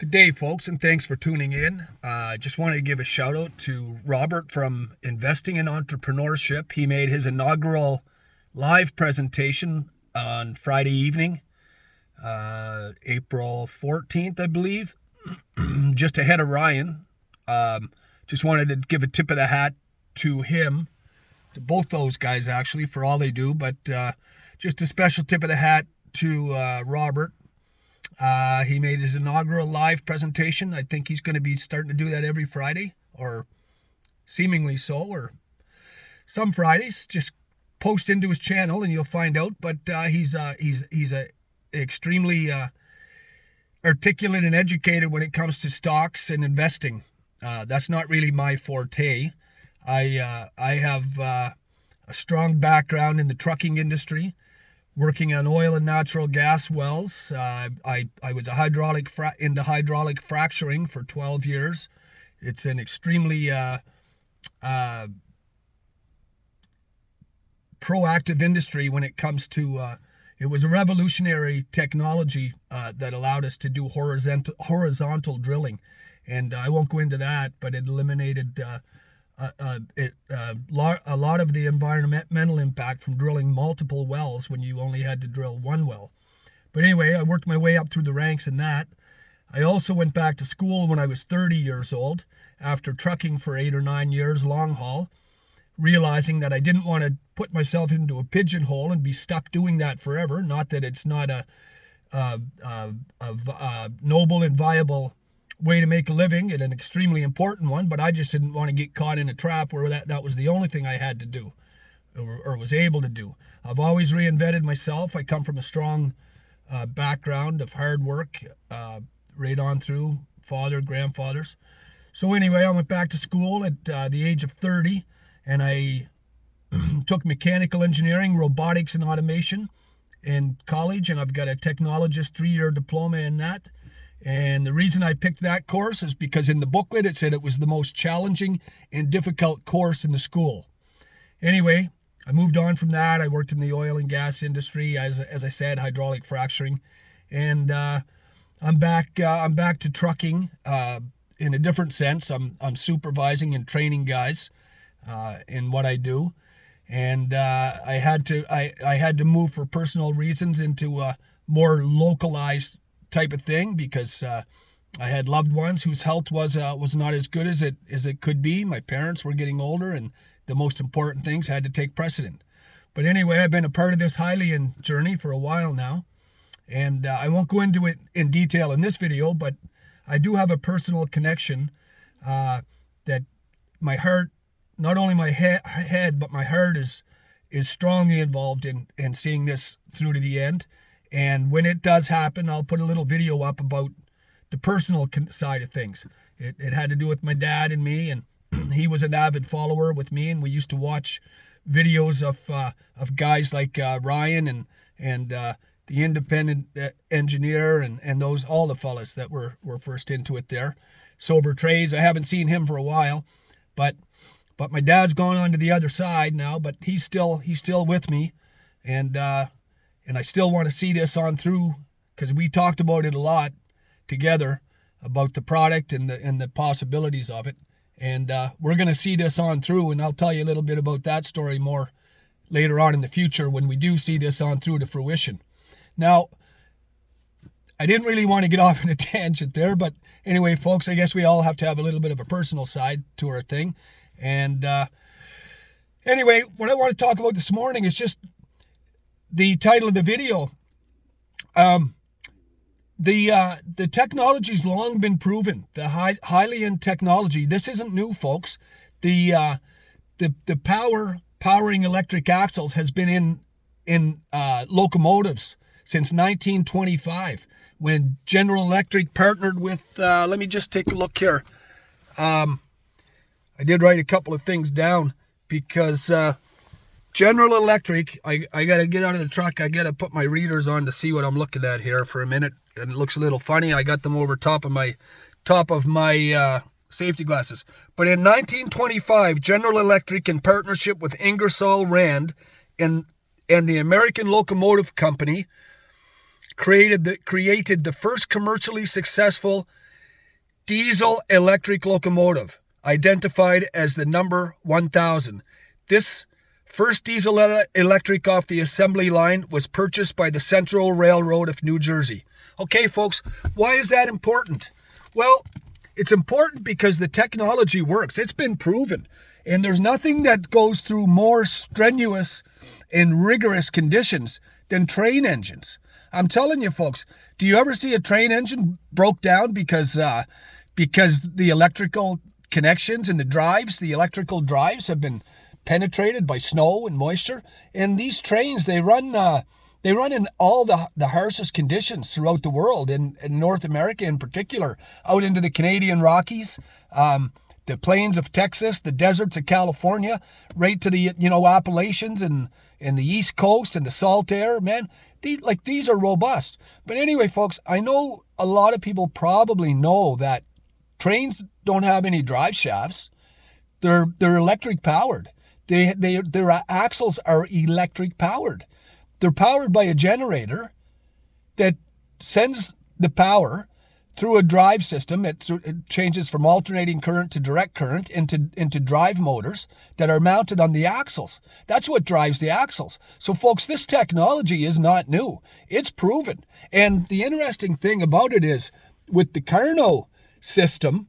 Good day, folks, and thanks for tuning in. I just wanted to give a shout out to Robert from Investing in Entrepreneurship. He made his inaugural live presentation on Friday evening, April 14th, I believe, just ahead of Ryan. Just wanted to give a tip of the hat to him, to both those guys actually, for all they do, but just a special tip of the hat to Robert. He made his inaugural live presentation. I think he's going to be starting to do that every Friday, or seemingly so, or some Fridays. Just post into his channel and you'll find out. But he's a extremely articulate and educated when it comes to stocks and investing. That's not really my forte. I have a strong background in the trucking industry, working on oil and natural gas wells. I was into hydraulic fracturing for 12 years. It's an extremely proactive industry when it comes to, it was a revolutionary technology that allowed us to do horizontal drilling. And I won't go into that, but it eliminated a lot of the environmental impact from drilling multiple wells when you only had to drill one well. But anyway, I worked my way up through the ranks in that. I also went back to school when I was 30 years old after trucking for 8 or 9 years long haul, realizing that I didn't want to put myself into a pigeonhole and be stuck doing that forever. Not that it's not a noble and viable way to make a living, and an extremely important one, but I just didn't want to get caught in a trap where that was the only thing I had to do or was able to do. I've always reinvented myself. I come from a strong background of hard work, right on through grandfathers. So anyway, I went back to school at the age of 30, and I took mechanical engineering, robotics, and automation in college, and I've got a technologist 3-year diploma in that. And the reason I picked that course is because in the booklet it said it was the most challenging and difficult course in the school. Anyway, I moved on from that. I worked in the oil and gas industry, as I said, hydraulic fracturing, and I'm back to trucking in a different sense. I'm supervising and training guys in what I do, and I had to move for personal reasons into a more localized type of thing, because I had loved ones whose health was not as good as it could be. My parents were getting older, and the most important things had to take precedent. But anyway, I've been a part of this Hyliion journey for a while now, and I won't go into it in detail in this video, but I do have a personal connection that my heart, not only my head, but my heart is strongly involved in seeing this through to the end. And when it does happen, I'll put a little video up about the personal side of things. It had to do with my dad and me, and he was an avid follower with me, and we used to watch videos of guys like Ryan and the independent engineer and those, all the fellas that were first into it there. Sober Trades, I haven't seen him for a while, but my dad's gone on to the other side now, but he's still with me, and I still want to see this on through, because we talked about it a lot together, about the product and the possibilities of it. And we're going to see this on through, and I'll tell you a little bit about that story more later on in the future when we do see this on through to fruition. Now, I didn't really want to get off in a tangent there, but anyway, folks, I guess we all have to have a little bit of a personal side to our thing. And anyway, what I want to talk about this morning is just the title of the video. The technology's long been proven. The Hyliion technology. This isn't new, folks. The powering electric axles has been in locomotives since 1925, when General Electric partnered with. Let me just take a look here. I did write a couple of things down because. General Electric, I got to get out of the truck. I got to put my readers on to see what I'm looking at here for a minute. And it looks a little funny. I got them over top of my safety glasses. But in 1925, General Electric, in partnership with Ingersoll Rand and the American Locomotive Company, created the first commercially successful diesel electric locomotive, identified as the number 1000. This first diesel electric off the assembly line was purchased by the Central Railroad of New Jersey. Okay, folks, why is that important? Well, it's important because the technology works. It's been proven. And there's nothing that goes through more strenuous and rigorous conditions than train engines. I'm telling you, folks, do you ever see a train engine broke down because the electrical connections and the electrical drives have been penetrated by snow and moisture? And these trains, they run in all the harshest conditions throughout the world, in North America in particular, out into the Canadian Rockies, the plains of Texas, the deserts of California, right to the Appalachians and the East Coast and the salt air. Man, these are robust. But anyway, folks, I know a lot of people probably know that trains don't have any drive shafts. They're electric powered. Their axles are electric powered. They're powered by a generator that sends the power through a drive system. It changes from alternating current to direct current into drive motors that are mounted on the axles. That's what drives the axles. So, folks, this technology is not new. It's proven. And the interesting thing about it is, with the Carnot system,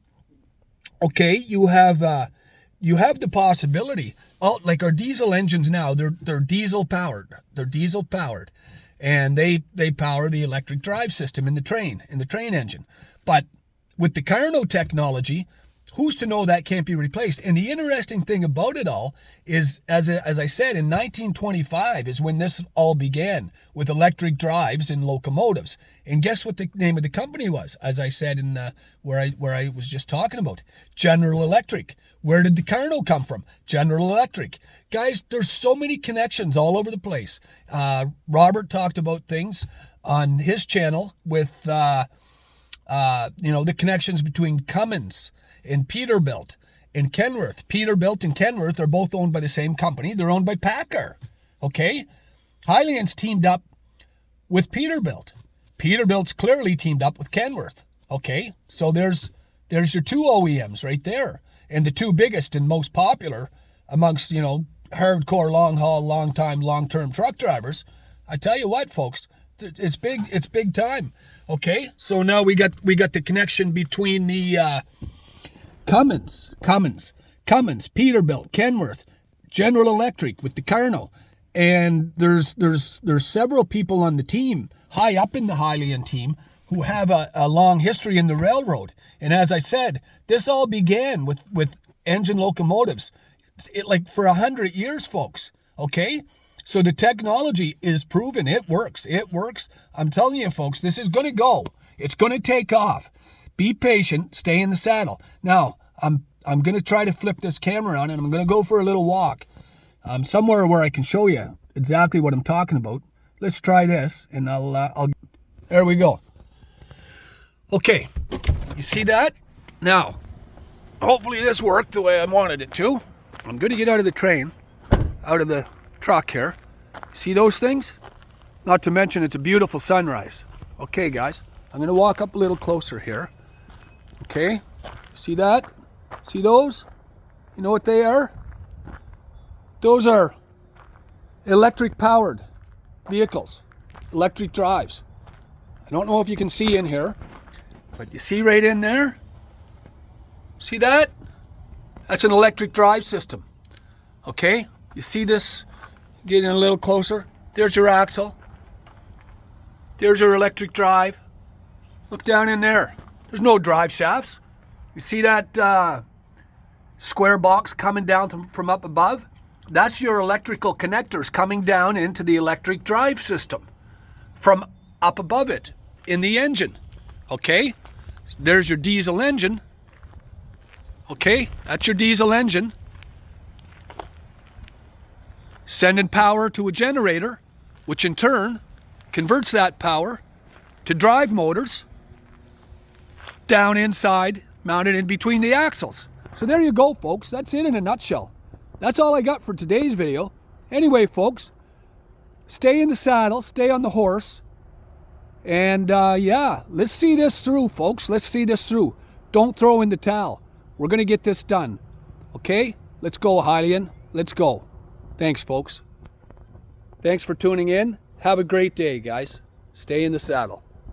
okay, you have the possibility. Like our diesel engines now, they're diesel powered. They're diesel powered, and they power the electric drive system in the train engine. But with the Carnot technology, who's to know that can't be replaced? And the interesting thing about it all is, as I said, in 1925 is when this all began with electric drives in locomotives. And guess what the name of the company was? As I said in where I was just talking about, General Electric. Where did the Carnot come from? General Electric. Guys, there's so many connections all over the place. Robert talked about things on his channel with the connections between Cummins and Peterbilt and Kenworth. Peterbilt and Kenworth are both owned by the same company. They're owned by PACCAR. Okay? Hyliion's teamed up with Peterbilt. Peterbilt's clearly teamed up with Kenworth. Okay? So there's your two OEMs right there. And the two biggest and most popular amongst, hardcore long-term truck drivers. I tell you what, folks, it's big time. Okay? So now we got the connection between the Cummins, Peterbilt, Kenworth, General Electric with the Carnot. And there's several people on the team, high up in the Hyliion team, who have a long history in the railroad. And as I said, this all began with engine locomotives, for 100 years, folks. Okay? So the technology is proven. It works. It works. I'm telling you, folks, this is going to go. It's going to take off. Be patient. Stay in the saddle. Now, I'm going to try to flip this camera on, and I'm going to go for a little walk. Somewhere where I can show you exactly what I'm talking about. Let's try this, and I'll. There we go. Okay, you see that? Now, hopefully this worked the way I wanted it to. I'm going to get out of the train, out of the truck here. See those things? Not to mention it's a beautiful sunrise. Okay, guys, I'm going to walk up a little closer here. Okay, see that? See those? You know what they are? Those are electric powered vehicles, electric drives. I don't know if you can see in here, but you see right in there? See that? That's an electric drive system. Okay? You see this? Getting a little closer. There's your axle. There's your electric drive. Look down in there. There's no drive shafts. You see that square box coming down from up above? That's your electrical connectors coming down into the electric drive system from up above it in the engine. Okay? There's your diesel engine. Okay? That's your diesel engine. Sending power to a generator, which in turn converts that power to drive motors down inside, mounted in between the axles. So there you go, folks. That's it in a nutshell. That's all I got for today's video. Anyway, folks, stay in the saddle, stay on the horse, and yeah, let's see this through, folks. Let's see this through. Don't throw in the towel. We're going to get this done. Okay? Let's go, Hyliion. Let's go. Thanks, folks. Thanks for tuning in. Have a great day, guys. Stay in the saddle.